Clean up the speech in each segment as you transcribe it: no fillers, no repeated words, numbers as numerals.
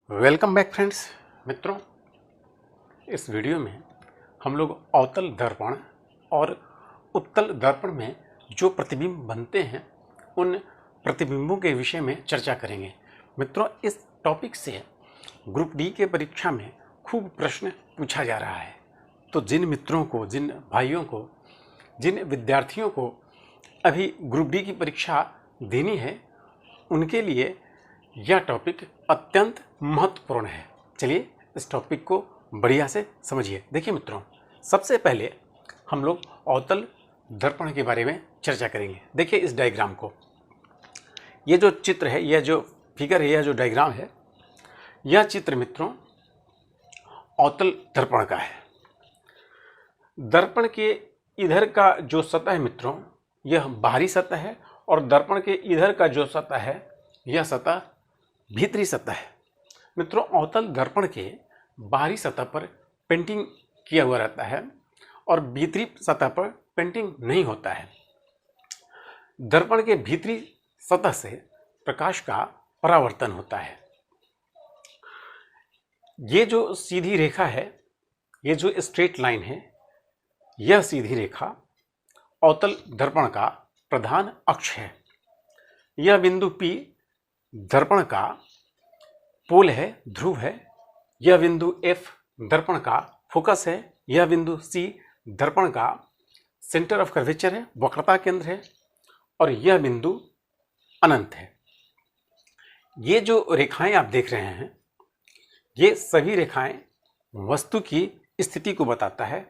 Welcome back friends. मित्रों, इस video में हम लोग अवतल दर्पण और उत्तल दर्पण में जो प्रतिबिंब बनते हैं उन प्रतिबिंबों के विषय में चर्चा करेंगे। मित्रों, इस टॉपिक से ग्रुप डी के परीक्षा में खूब प्रश्न पूछा जा रहा है। तो जिन मित्रों को, जिन भाइयों को, जिन विद्यार्थियों को अभी ग्रुप डी की परीक्षा देनी है उनके लिए यह टॉपिक अत्यंत महत्वपूर्ण है। चलिए इस टॉपिक को बढ़िया से समझिए। देखिए मित्रों, सबसे पहले हम लोग अवतल दर्पण के बारे में चर्चा करेंगे। देखिए इस डायग्राम को, ये जो चित्र है, यह जो फिगर है, यह जो डायग्राम है, यह चित्र मित्रों अवतल दर्पण का है। दर्पण के इधर का जो सतह है मित्रों, यह बाहरी सतह है और दर्पण के इधर का जो सतह है यह सतह भीतरी सतह है। मित्रों, अवतल दर्पण के बाहरी सतह पर पेंटिंग किया हुआ रहता है और भीतरी सतह पर पेंटिंग नहीं होता है। दर्पण के भीतरी सतह से प्रकाश का परावर्तन होता है। ये जो सीधी रेखा है, ये जो स्ट्रेट लाइन है, यह सीधी रेखा अवतल दर्पण का प्रधान अक्ष है। यह बिंदु P दर्पण का पोल है, ध्रुव है। यह बिंदु F दर्पण का फोकस है। यह बिंदु C दर्पण का सेंटर ऑफ कर्वेचर है, वक्रता केंद्र है। और यह बिंदु अनंत है। ये जो रेखाएं आप देख रहे हैं, ये सभी रेखाएं वस्तु की स्थिति को बताता है।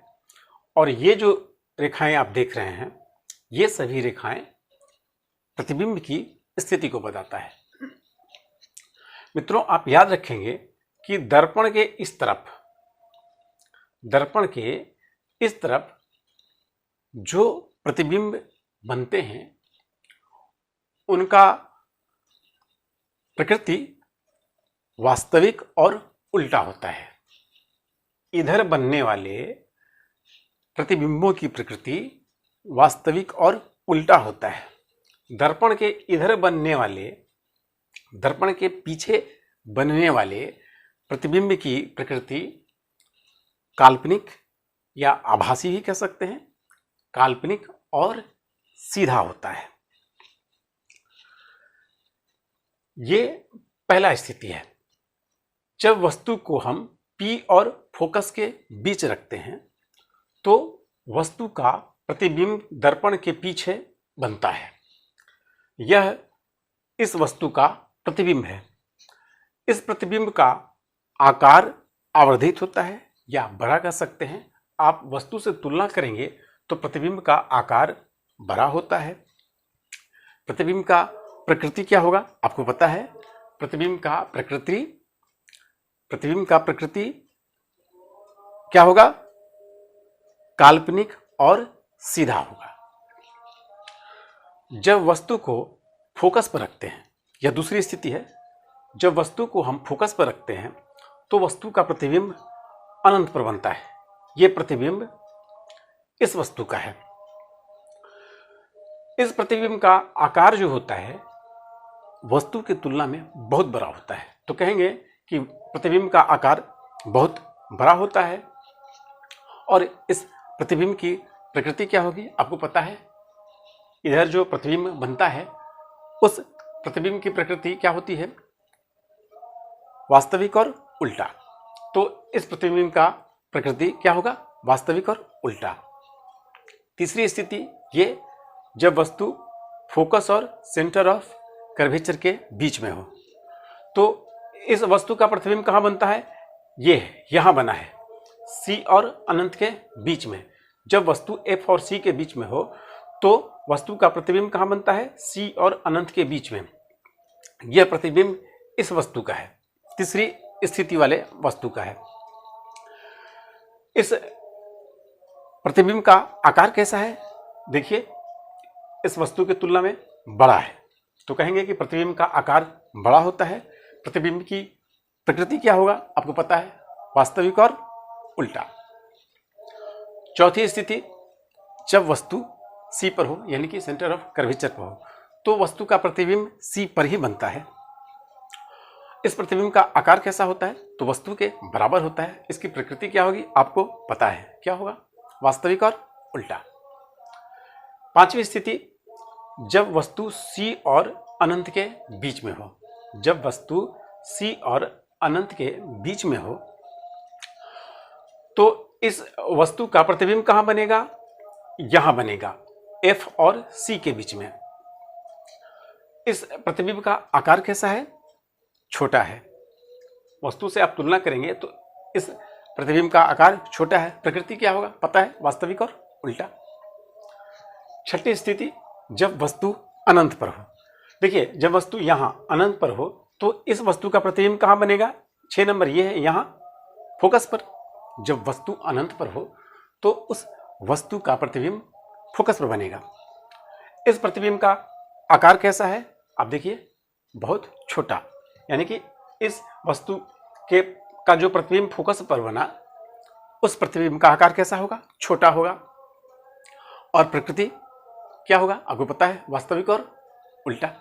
और ये जो रेखाएं आप देख रहे हैं, ये सभी रेखाएं प्रतिबिंब की स्थिति को बताता है। मित्रों, आप याद रखेंगे कि दर्पण के इस तरफ जो प्रतिबिंब बनते हैं उनका प्रकृति वास्तविक और उल्टा होता है। इधर बनने वाले प्रतिबिंबों की प्रकृति वास्तविक और उल्टा होता है। दर्पण के इधर बनने वाले, दर्पण के पीछे बनने वाले प्रतिबिंब की प्रकृति काल्पनिक या आभासी भी कह सकते हैं, काल्पनिक और सीधा होता है। ये पहला स्थिति है। जब वस्तु को हम P और फोकस के बीच रखते हैं तो वस्तु का प्रतिबिंब दर्पण के पीछे बनता है। यह इस वस्तु का प्रतिबिंब है। इस प्रतिबिंब का आकार आवर्धित होता है या बड़ा कह सकते हैं। आप वस्तु से तुलना करेंगे तो प्रतिबिंब का आकार बड़ा होता है। प्रतिबिंब का प्रकृति क्या होगा आपको पता है। प्रतिबिंब का प्रकृति क्या होगा? काल्पनिक और सीधा होगा। जब वस्तु को फोकस पर रखते हैं, यह दूसरी स्थिति है। जब वस्तु को हम फोकस पर रखते हैं तो वस्तु का प्रतिबिंब अनंत पर बनता है। यह प्रतिबिंब इस वस्तु का है। इस प्रतिबिंब का आकार जो होता है वस्तु की तुलना में बहुत बड़ा होता है। तो कहेंगे कि प्रतिबिंब का आकार बहुत बड़ा होता है। और इस प्रतिबिंब की प्रकृति क्या होगी आपको पता है। इधर जो प्रतिबिंब बनता है उस प्रतिबिंब की प्रकृति क्या होती है? वास्तविक और उल्टा। तो इस प्रतिबिंब का प्रकृति क्या होगा? वास्तविक और उल्टा। तीसरी स्थिति ये, जब वस्तु फोकस और सेंटर ऑफ कर्वेचर के बीच में हो। तो इस वस्तु का प्रतिबिंब कहाँ बनता है? ये है, यहां बना है, C और अनंत के बीच में। जब वस्तु F और C के बीच में हो तो वस्तु का प्रतिबिंब कहाँ बनता है? C और अनंत के बीच में। यह प्रतिबिंब इस वस्तु का है, तीसरी स्थिति वाले वस्तु का है। इस प्रतिबिंब का आकार कैसा है? देखिए, इस वस्तु की तुलना में बड़ा है। तो कहेंगे कि प्रतिबिंब का आकार बड़ा होता है। प्रतिबिंब की प्रकृति क्या होगा आपको पता है? वास्तविक और उल्टा। चौथी स्थिति, जब वस्तु C पर हो, यानी कि सेंटर ऑफ कर्वेचर पर हो, तो वस्तु का प्रतिबिंब C पर ही बनता है। इस प्रतिबिंब का आकार कैसा होता है? तो वस्तु के बराबर होता है। इसकी प्रकृति क्या होगी आपको पता है, क्या होगा? वास्तविक और उल्टा। पांचवी स्थिति, जब वस्तु C और अनंत के बीच में हो। जब वस्तु C और अनंत के बीच में हो तो इस वस्तु का प्रतिबिंब कहां बनेगा? यहां बनेगा, F और C के बीच में। इस प्रतिबिंब का आकार कैसा है? छोटा है। वस्तु से आप तुलना करेंगे तो इस प्रतिबिंब का आकार छोटा है। प्रकृति क्या होगा पता है, वास्तविक और उल्टा। छठी स्थिति, जब वस्तु अनंत पर हो। देखिए, जब वस्तु यहां अनंत पर हो तो इस वस्तु का प्रतिबिंब कहां बनेगा? 6 नंबर ये है, यहां फोकस पर। जब वस्तु अनंत पर हो तो उस वस्तु का प्रतिबिंब फोकस पर बनेगा। इस प्रतिबिंब का आकार कैसा है? आप देखिए, बहुत छोटा, यानी कि इस वस्तु के का जो प्रतिबिंब फोकस पर बना उस प्रतिबिंब का आकार कैसा होगा? छोटा होगा। और प्रकृति क्या होगा आपको पता है, वास्तविक और उल्टा।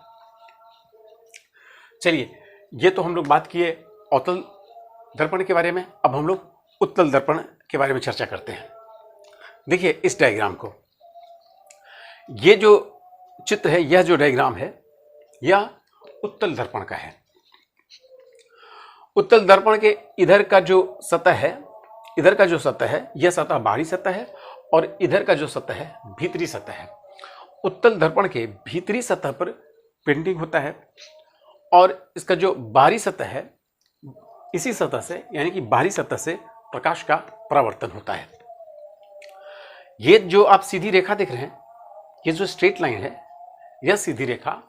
चलिए, ये तो हम लोग बात किए अवतल दर्पण के बारे में। अब हम लोग उत्तल दर्पण के बारे में चर्चा करते हैं। देखिए इस डायग्राम को, ये जो चित्र है, यह जो डायग्राम है, यह उत्तल दर्पण का है। उत्तल दर्पण के इधर का जो सतह है, इधर का जो सतह है, यह सतह बाहरी सतह है और इधर का जो सतह है भीतरी सतह है। उत्तल दर्पण के भीतरी सतह पर पेंटिंग होता है और इसका जो बाहरी सतह है, इसी सतह से, यानी कि बाहरी सतह से प्रकाश का परावर्तन होता है। ये जो आप सीधी रेखा देख रहे हैं, ये जो स्ट्रेट लाइन है, यह सीधी रेखा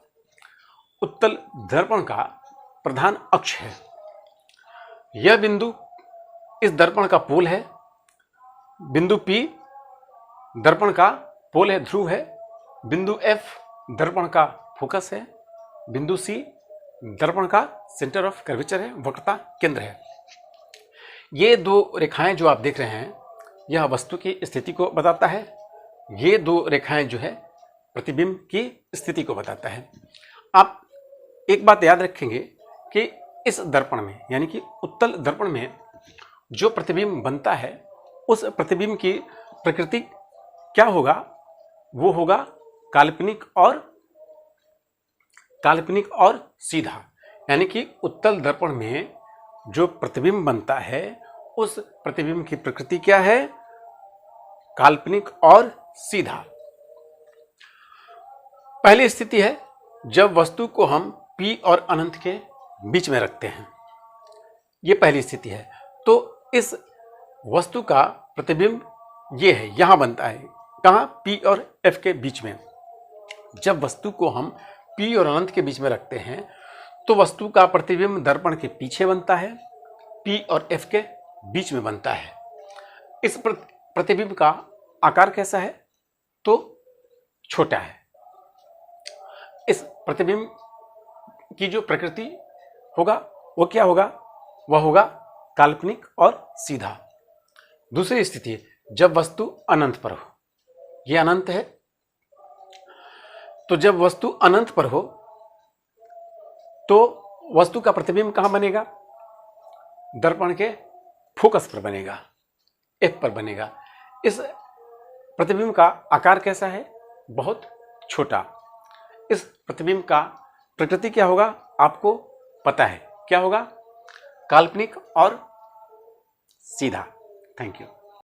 उत्तल दर्पण का प्रधान अक्ष है। यह बिंदु इस दर्पण का पोल है। बिंदु P दर्पण का पोल है, ध्रुव है। बिंदु F दर्पण का फोकस है। बिंदु C दर्पण का सेंटर ऑफ कर्वेचर है, वक्रता केंद्र है। ये दो रेखाएं जो आप देख रहे हैं, यह वस्तु की स्थिति को बताता है। ये दो रेखाएं जो है प्रतिबिंब की स्थिति को बताता है। आप एक बात याद रखेंगे कि इस दर्पण में, यानी कि उत्तल दर्पण में जो प्रतिबिंब बनता है, उस प्रतिबिंब की प्रकृति क्या होगा? वो होगा काल्पनिक और सीधा। यानी कि उत्तल दर्पण में जो प्रतिबिंब बनता है, उस प्रतिबिंब की प्रकृति क्या है? काल्पनिक और सीधा। पहली स्थिति है जब वस्तु को हम P और अनंत के बीच में रखते हैं। यह पहली स्थिति है। तो इस वस्तु का प्रतिबिंब ये है, यहां बनता है। कहां? P और F के बीच में। जब वस्तु को हम P और अनंत के बीच में रखते हैं तो वस्तु का प्रतिबिंब दर्पण के पीछे बनता है, P और F के बीच में बनता है। इस प्रतिबिंब का आकार कैसा है? तो छोटा है। इस प्रतिबिंब की जो प्रकृति होगा वो क्या होगा? वह होगा काल्पनिक और सीधा। दूसरी स्थिति, जब वस्तु अनंत पर हो। यह अनंत है। तो जब वस्तु अनंत पर हो तो वस्तु का प्रतिबिंब कहां बनेगा? दर्पण के फोकस पर बनेगा, F पर बनेगा। इस प्रतिबिंब का आकार कैसा है? बहुत छोटा। इस प्रतिबिंब का प्रकृति क्या होगा आपको पता है, क्या होगा? काल्पनिक और सीधा। Thank you.